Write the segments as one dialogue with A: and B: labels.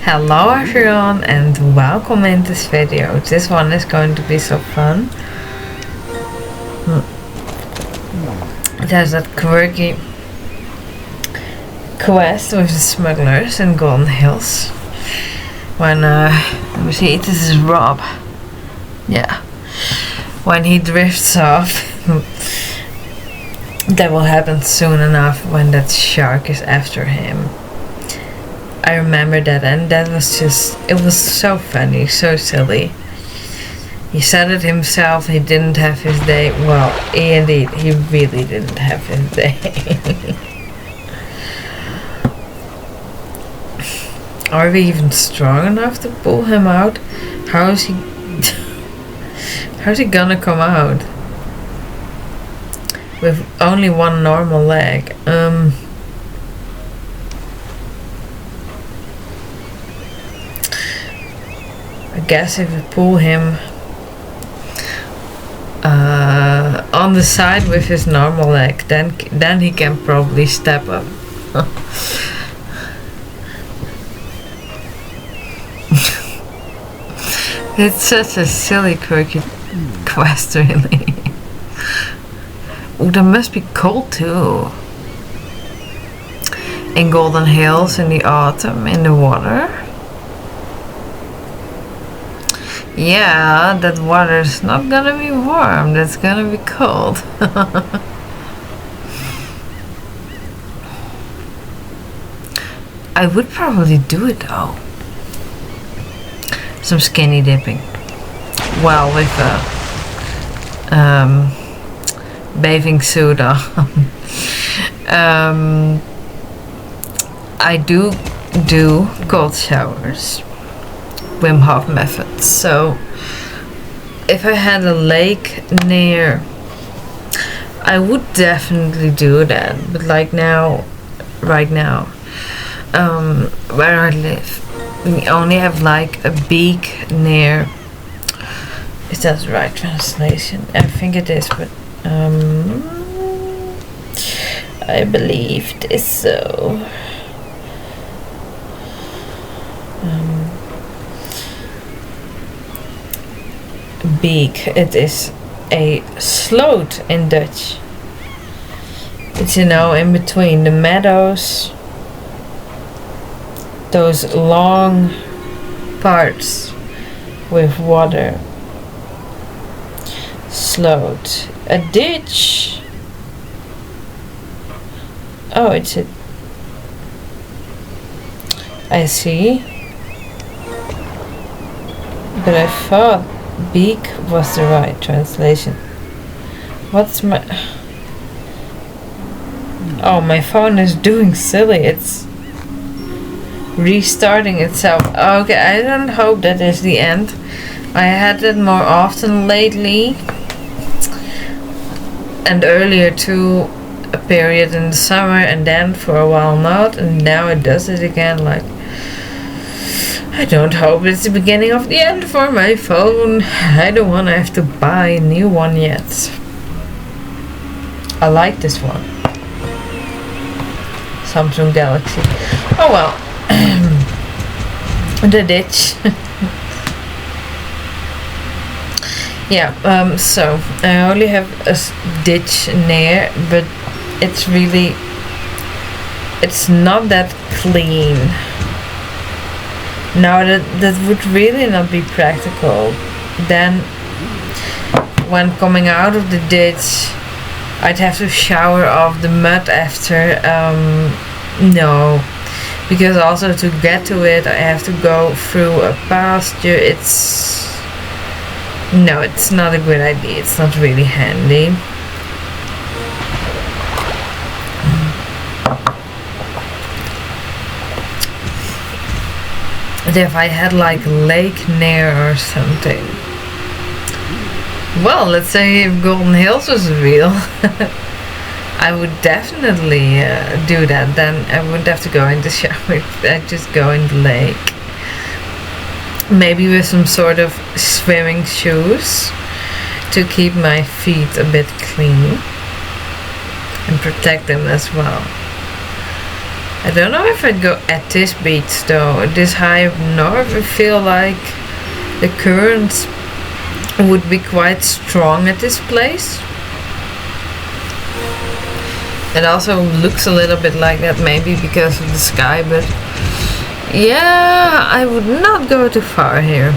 A: Hello everyone and welcome in this video. This one is going to be so fun. It has that quirky quest with the smugglers in Golden Hills. When, let me see, this is Rob. Yeah. When he drifts off. That will happen soon enough when that shark is after him. I remember that, and that was just, it was so funny, so silly. He said it himself, he didn't have his day. Well, indeed, he really didn't have his day. Are we even strong enough to pull him out? How's he gonna come out? With only one normal leg. I guess if we pull him on the side with his normal leg, then he can probably step up. It's such a silly, quirky quest, really. Oh, that must be cold too. In Golden Hills in the autumn, in the water. Yeah, that water's not gonna be warm, that's gonna be cold. I would probably do it though. Some skinny dipping. Well, with a bathing suit on. I do cold showers. Wim Hof method. So if I had a lake near, I would definitely do that. But like now, right now, where I live, we only have like a beak near. Is that the right translation? I think it is, but I believe it is so. Beek. It is a sloot in Dutch. It's, you know, in between the meadows, those long parts with water. Sloot. A ditch. Oh, it's a, I see. But I thought beak was the right translation. What's my... Oh, my phone is doing silly. It's restarting itself. Okay, I don't hope that is the end. I had it more often lately. And earlier too, a period in the summer, and then for a while not, and now it does it again. Like, I don't hope it's the beginning of the end for my phone. I don't want to have to buy a new one yet. I like this one. Samsung Galaxy. Oh well. The ditch. Yeah, so I only have a ditch near, but it's really, it's not that clean. No, that would really not be practical. Then, when coming out of the ditch, I'd have to shower off the mud after. No, because also to get to it, I have to go through a pasture. No, it's not a good idea. It's not really handy. But if I had like a lake near or something. Well, let's say if Golden Hills was real, I would definitely do that. Then I wouldn't have to go in the shower. I'd just go in the lake. Maybe with some sort of swimming shoes to keep my feet a bit clean and protect them as well. I don't know if I'd go at this beach though. This high up north, I feel like the currents would be quite strong at this place. It also looks a little bit like that, maybe because of the sky, but yeah, I would not go too far here.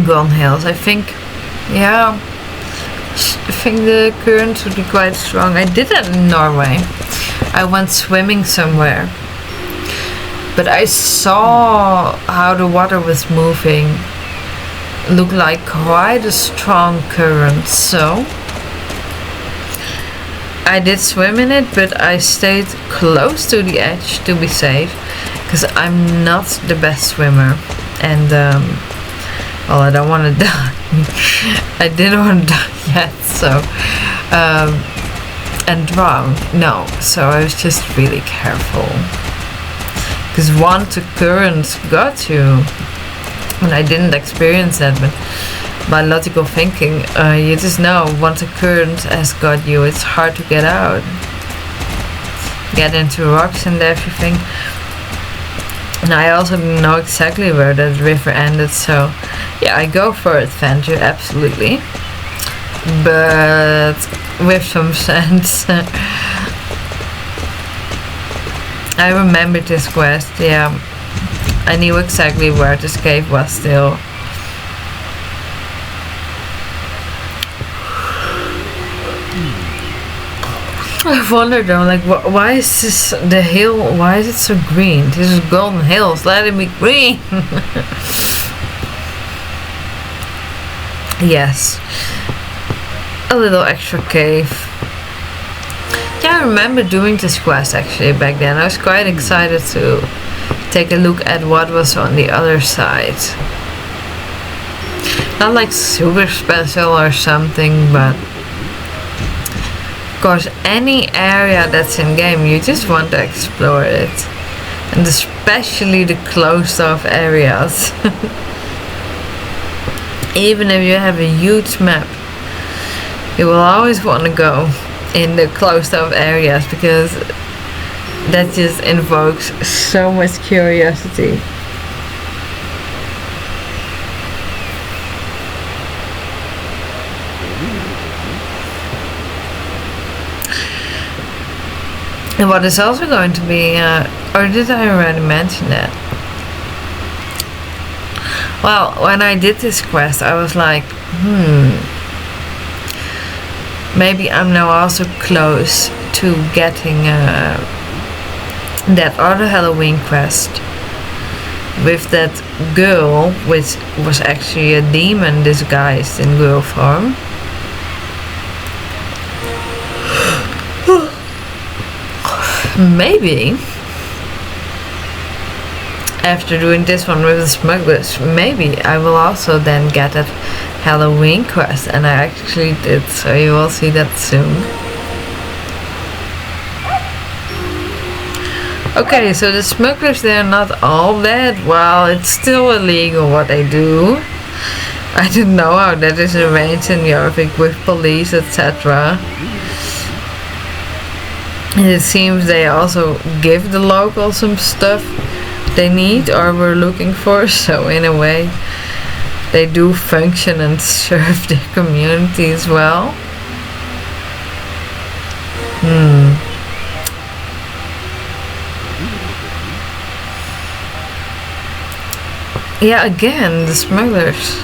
A: Gone Hills, I think, yeah, I think the currents would be quite strong. I did that in Norway. I went swimming somewhere, but I saw how the water was moving. Looked like quite a strong current, so I did swim in it, but I stayed close to the edge to be safe, because I'm not the best swimmer, and well, I don't want to die. I didn't want to die yet, so and drown, no, so I was just really careful, because once the current got you, and I didn't experience that, but by logical thinking, you just know once a current has got you, it's hard to get out, get into rocks and everything. And I also know exactly where that river ended, so yeah, I go for adventure, absolutely, but with some sense. I remember this quest, yeah. I knew exactly where this cave was still. I wonder though, like, why is this, the hill, why is it so green? This is Golden Hills, let it be green! Yes. A little extra cave. Yeah, I remember doing this quest actually back then. I was quite excited to take a look at what was on the other side. Not like super special or something, but of course any area that's in game you just want to explore it, and especially the closed off areas. Even if you have a huge map, you will always want to go in the closed off areas, because that just invokes so much curiosity. And what is also going to be, or did I already mention that? Well, when I did this quest, I was like, maybe I'm now also close to getting that other Halloween quest with that girl, which was actually a demon disguised in girl form. Maybe after doing this one with the Smugglers, maybe I will also then get that Halloween quest, and I actually did, so you will see that soon. Okay, so the Smugglers, they're not all bad. Well, it's still illegal what they do. I don't know how that is arranged in Jorvik with police, etc. And it seems they also give the locals some stuff they need or were looking for, so in a way they do function and serve their community as well. Yeah, again, the Smugglers.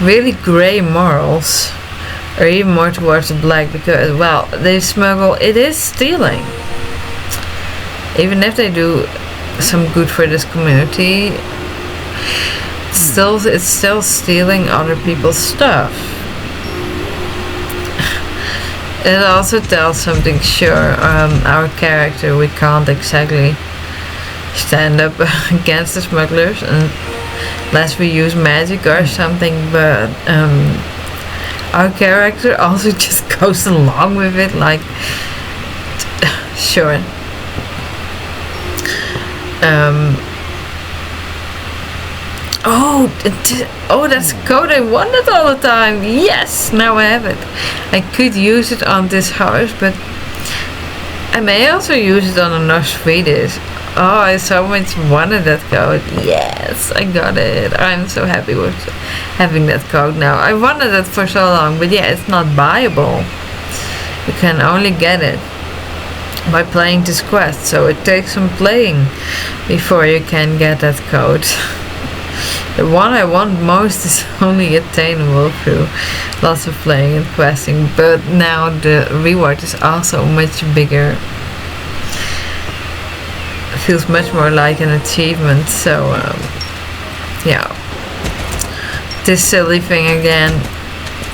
A: Really grey morals. Or even more towards the black, because, well, they smuggle, it is stealing. Even if they do some good for this community, it's still stealing other people's stuff. It also tells something, sure, our character, we can't exactly stand up against the Smugglers unless we use magic or something, but our character also just goes along with it, like, sure. Oh, that's code I wanted all the time. Yes, now I have it. I could use it on this house, but I may also use it on another Swedish. Oh, I so much wanted that code. Yes, I got it. I'm so happy with having that code now. I wanted it for so long, but yeah, it's not buyable. You can only get it by playing this quest, so it takes some playing before you can get that code. The one I want most is only attainable through lots of playing and questing, but now the reward is also much bigger. It feels much more like an achievement, so yeah. This silly thing again,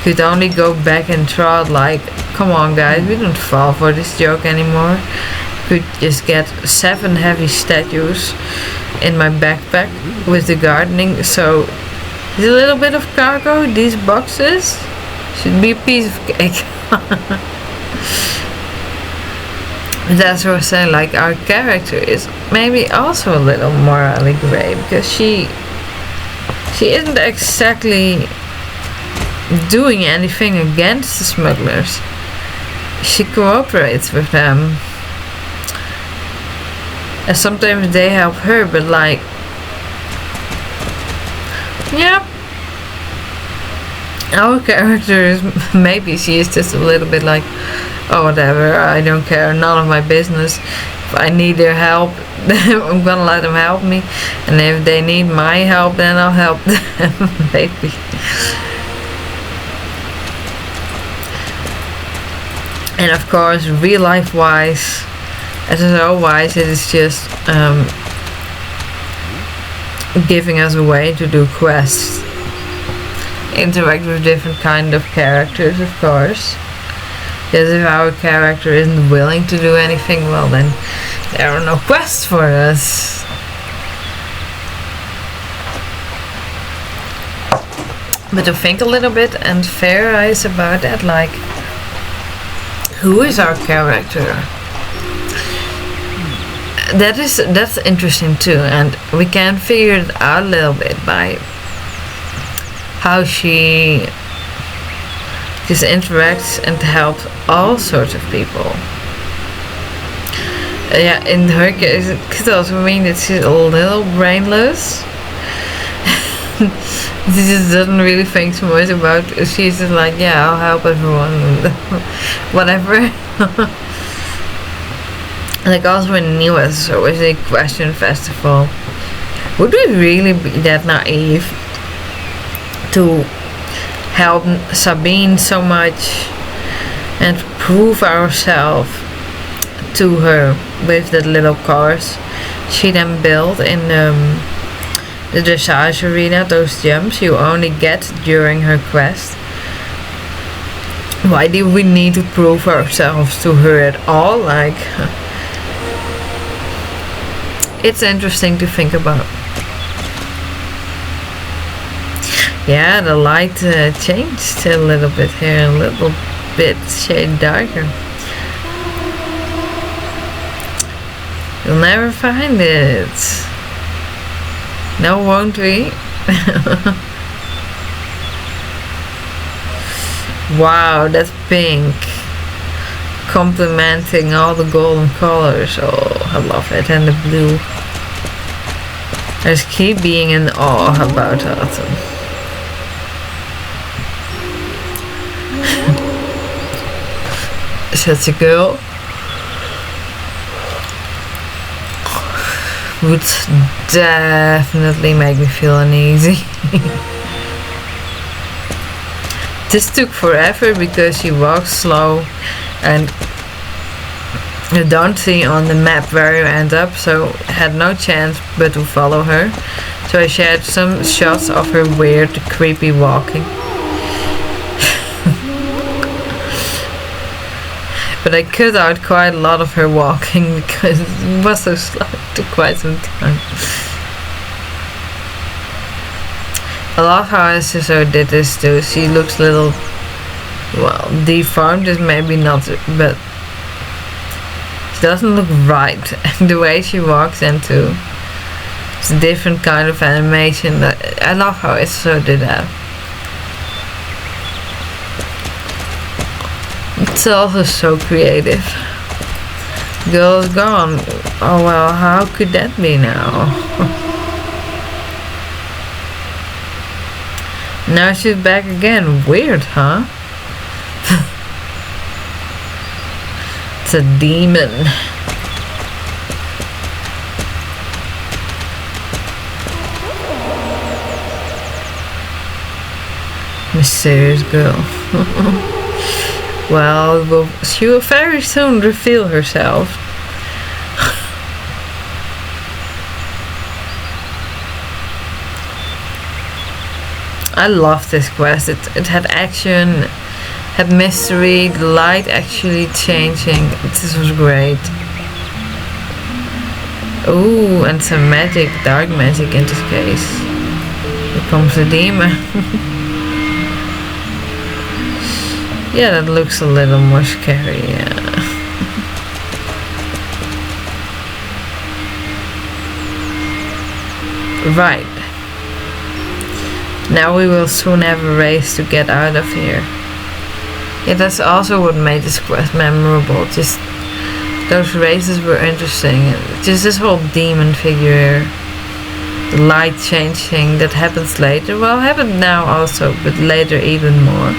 A: could only go back and try it like, come on guys, we don't fall for this joke anymore. Could just get 7 heavy statues in my backpack with the gardening, so it's a little bit of cargo. These boxes should be a piece of cake. That's what I was saying, like our character is maybe also a little morally grey, because she isn't exactly doing anything against the smugglers. She cooperates with them. And sometimes they help her, but like, yeah, our character is, maybe she is just a little bit like, oh whatever, I don't care, none of my business. If I need their help, I'm gonna let them help me, and if they need my help, then I'll help them. Maybe. And of course, real life wise, SSO wise, it is just giving us a way to do quests, interact with different kind of characters, of course. Because if our character isn't willing to do anything, well then there are no quests for us. But to think a little bit and theorize about that, like, who is our character? That's interesting too, and we can figure it out a little bit by how she just interacts and helps all sorts of people. Yeah, in her case, it could also mean that she's a little brainless. She just doesn't really think so much about. She's just like, yeah, I'll help everyone, and whatever. Like also in New SSO is a question festival. Would we really be that naive to help Sabine so much and prove ourselves to her with the little cars she then built in the dressage arena, those jumps you only get during her quest? Why do we need to prove ourselves to her at all? Like, it's interesting to think about. Yeah, the light changed a little bit here, a little bit shade darker. You'll never find it. No, won't we? Wow, that's pink. Complementing all the golden colors. Oh, I love it. And the blue. I just keep being in awe about autumn. Such a girl. Would definitely make me feel uneasy. This took forever because she walks slow and you don't see on the map where you end up, so had no chance but to follow her. So I shared some shots of her weird, creepy walking. But I cut out quite a lot of her walking because it was so slow. It took quite some time. I love how SSO did this too. She looks a little, well, deformed is maybe not, but she doesn't look right. And the way she walks into, it's a different kind of animation. I love how SSO did that. It's also so creative. Girl's gone. Oh well, how could that be now? Now she's back again. Weird, huh? It's a demon. Mysterious girl. Well, she will very soon reveal herself. I love this quest. It had action, had mystery, the light actually changing. This was great. Ooh, and some magic, dark magic in this case. Here comes the demon. Yeah, that looks a little more scary, yeah. Right. Now we will soon have a race to get out of here. Yeah, that's also what made this quest memorable. Just those races were interesting. Just this whole demon figure, the light changing that happens later. Well, happened now also, but later even more.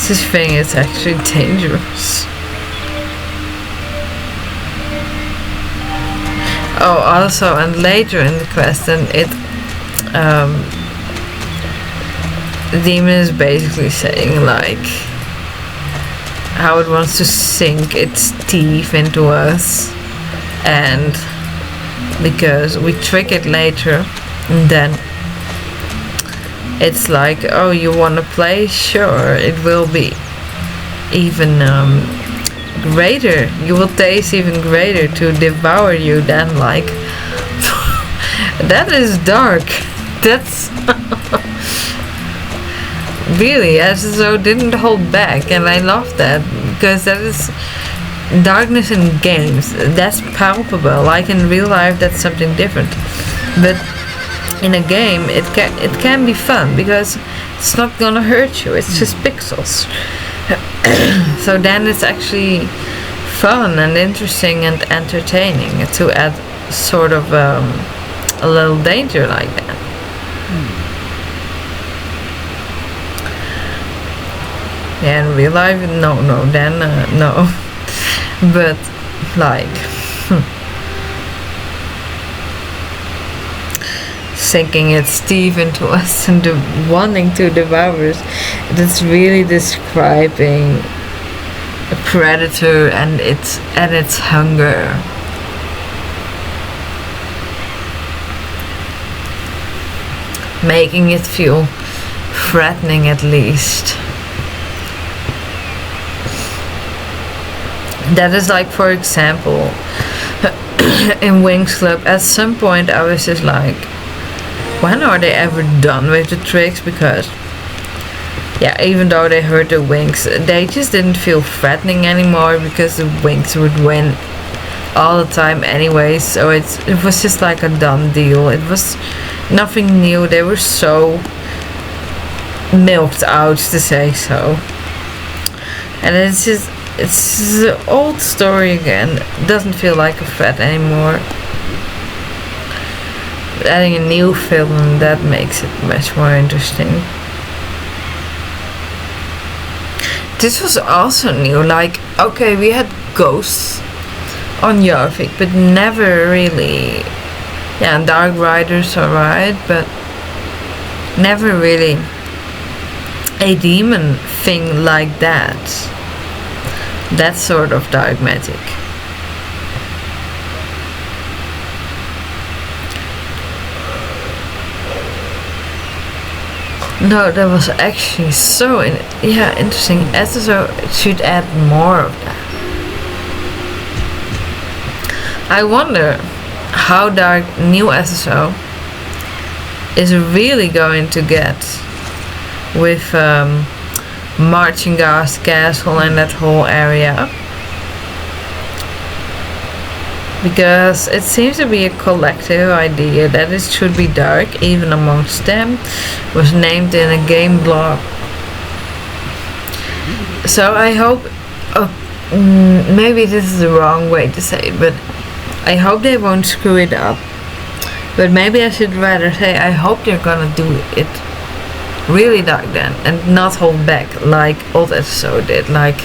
A: This thing is actually dangerous. Oh, also, and later in the quest, and the demon is basically saying like how it wants to sink its teeth into us, and because we trick it later, and then it's like, oh, you want to play? Sure, it will be even greater. You will taste even greater to devour you than like. That is dark. That's really, SSO didn't hold back, and I love that because that is darkness in games. That's palpable. Like in real life, that's something different, but in a game it can be fun because it's not gonna hurt you. It's just pixels. So then it's actually fun and interesting and entertaining to add sort of a little danger like that. Yeah, in real life, no, then no. But like sinking its teeth into us and wanting to devour us, that's really describing a predator and its hunger. Making it feel threatening at least. That is like, for example, in Wings Club, at some point I was just like, when are they ever done with the tricks? Because yeah, even though they hurt the wings, they just didn't feel threatening anymore because the wings would win all the time anyway. So it was just like a done deal. It was nothing new. They were so milked out, to say so. And it's the old story again. It doesn't feel like a threat anymore. Adding a new film, that makes it much more interesting. This was also new, like, okay, we had ghosts on Jarvik, but never really, yeah, Dark Riders alright, but never really a demon thing like that. That sort of dark magic. No, that was actually so interesting. SSO should add more of that. I wonder how dark new SSO is really going to get with Marching Gas Castle and that whole area. because it seems to be a collective idea that it should be dark even amongst them. Was named in a game blog. So I hope, maybe this is the wrong way to say it, but I hope they won't screw it up. But maybe I should rather say I hope they're gonna do it really dark then and not hold back like old SSO did, like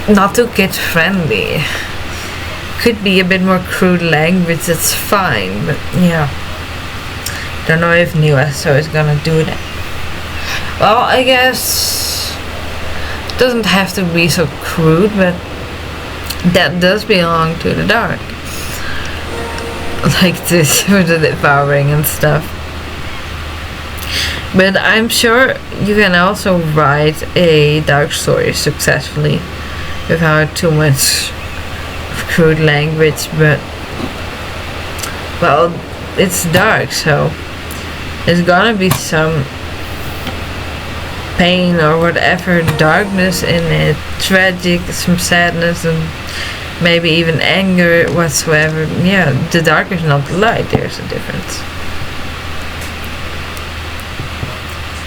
A: not too kid friendly. Could be a bit more crude language, it's fine, but yeah. Don't know if new SSO is gonna do that. Well, I guess it doesn't have to be so crude, but that does belong to the dark. Like this with the devouring and stuff. But I'm sure you can also write a dark story successfully without too much crude language, but well, it's dark, so there's gonna be some pain or whatever, darkness in it, tragic, some sadness, and maybe even anger whatsoever. Yeah, the dark is not the light, there's a difference.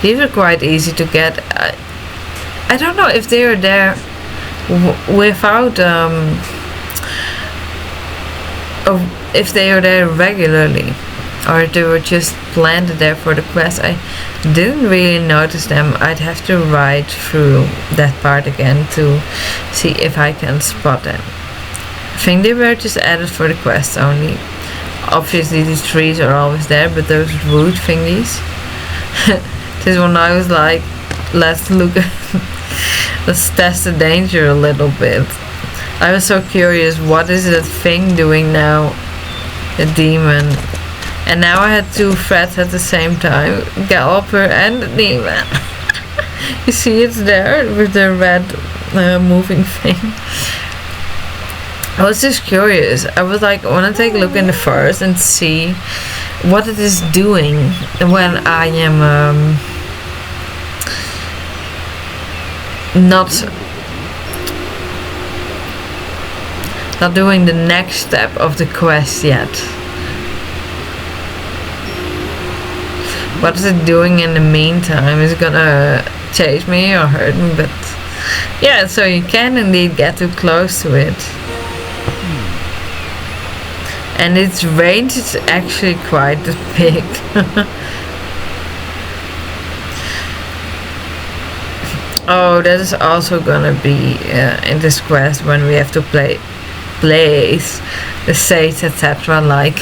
A: These are quite easy to get. I don't know if they are there without if they are there regularly, or if they were just planted there for the quest. I didn't really notice them. I'd have to write through that part again to see if I can spot them. I think they were just added for the quest only. Obviously these trees are always there, but those root thingies. This one I was like, let's test the danger a little bit. I was so curious, what is that thing doing now? The demon. And now I had two threats at the same time. Galloper and the demon. You see it's there with the red moving thing. I was just curious. I was like, I want to take a look in the forest and see what it is doing when I am not doing the next step of the quest yet. What is it doing in the meantime? Is it gonna chase me or hurt me? But yeah, so you can indeed get too close to it. And its range is actually quite big. Oh, that is also gonna be in this quest when we have to place the sage, etc. Like,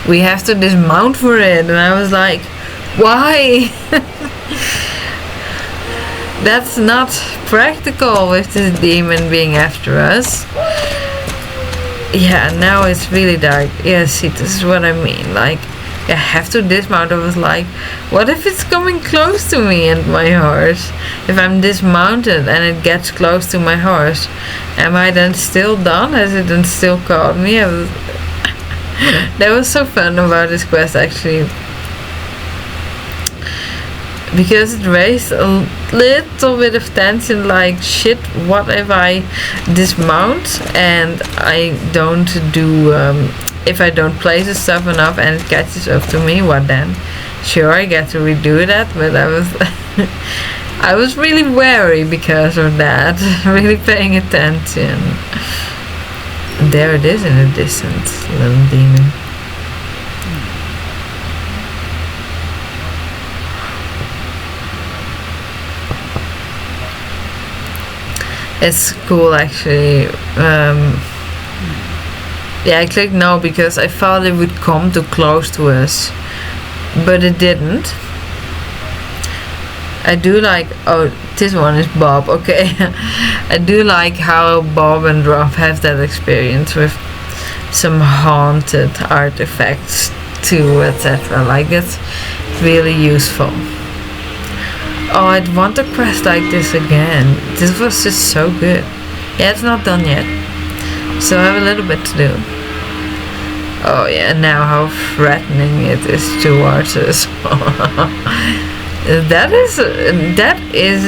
A: we have to dismount for it, and I was like, why? That's not practical with this demon being after us. Yeah, now it's really dark. Yeah, see, this is what I mean. Like, I have to dismount. I was like, what if it's coming close to me and my horse? If I'm dismounted and it gets close to my horse, am I then still done? Has it then still caught me? That was so fun about this quest, actually. Because it raised a little bit of tension, like, shit, what if I dismount and I don't do, if I don't place the stuff enough and it catches up to me, what then? Sure, I get to redo that, but I was really wary because of that, really paying attention. There it is in the distance, little demon. It's cool, actually. Yeah, I clicked no because I thought it would come too close to us, but it didn't. I do like, oh, this one is Bob, okay. I do like how Bob and Rob have that experience with some haunted artifacts too, etc. Like, it's really useful. Oh, I'd want a quest like this again. This was just so good. Yeah, it's not done yet. Still have a little bit to do. Oh yeah, now how threatening it is towards us. That is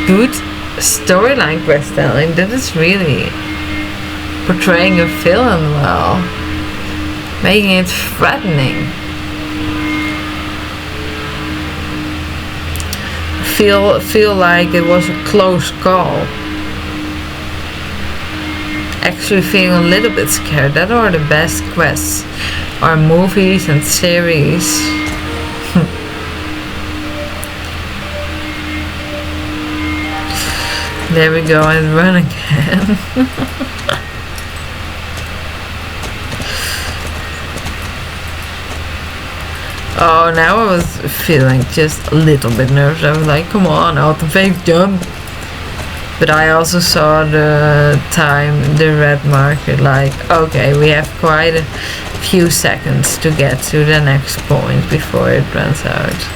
A: good storyline quest telling. That is really portraying a villain well, making it threatening. Feel like it was a close call. Actually feeling a little bit scared. That are the best quests, are movies and series. There we go, and run again. Oh, now I was feeling just a little bit nervous. I was like, come on, out the face, jump. But I also saw the time, the red marker, like, okay, we have quite a few seconds to get to the next point before it runs out.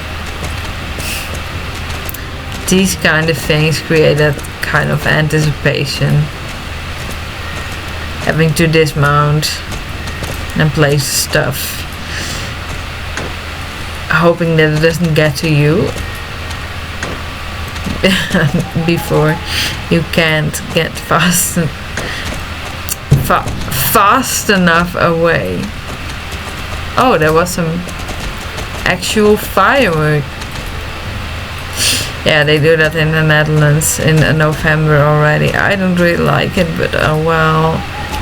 A: These kind of things create that kind of anticipation. Having to dismount and place stuff. Hoping that it doesn't get to you before you can't get fast enough away. Oh, there was some actual firework. Yeah, they do that in the Netherlands in November already. I don't really like it, but well,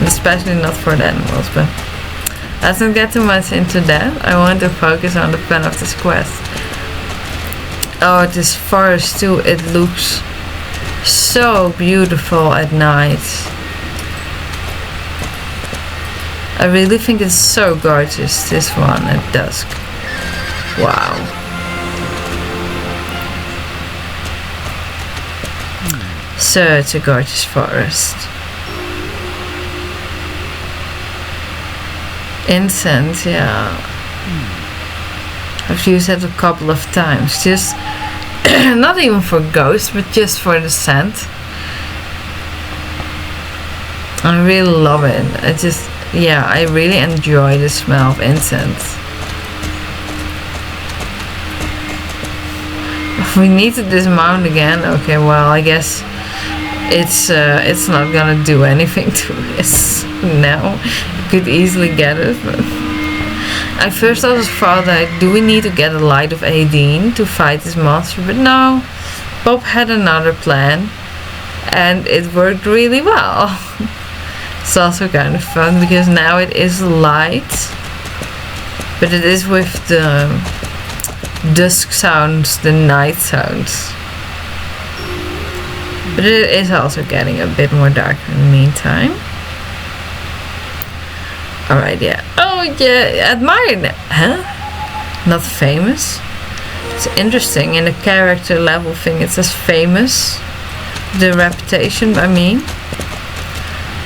A: especially not for the animals. But let's not get too much into that. I want to focus on the fun of this quest. Oh, this forest too, it looks so beautiful at night. I really think it's so gorgeous, this one at dusk. Wow. Such a gorgeous forest. Incense, yeah. I've used it a couple of times. Just not even for ghosts, but just for the scent. I really love it. I really enjoy the smell of incense. We need to dismount again. Okay, well, I guess it's not gonna do anything to this now. Could easily get it, but I first also thought that, do we need to get a light of 18 to fight this monster? But no, Bob had another plan and it worked really well. It's also kind of fun because now it is light, but it is with the dusk sounds, the night sounds. But it is also getting a bit more dark in the meantime. Alright, yeah. Oh, yeah, admire that. Huh? Not famous? It's interesting. In the character level thing, it says famous. The reputation, I mean.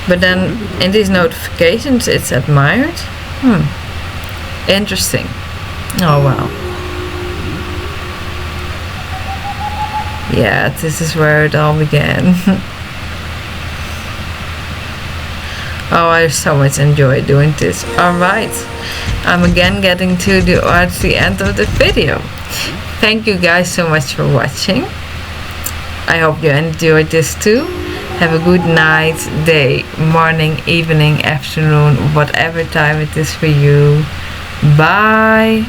A: But then in these notifications, it's admired. Interesting. Oh, wow. Yeah, this is where it all began. Oh, I so much enjoy doing this. Alright, I'm again getting towards the end of the video. Thank you guys so much for watching. I hope you enjoyed this too. Have a good night, day, morning, evening, afternoon, whatever time it is for you. Bye.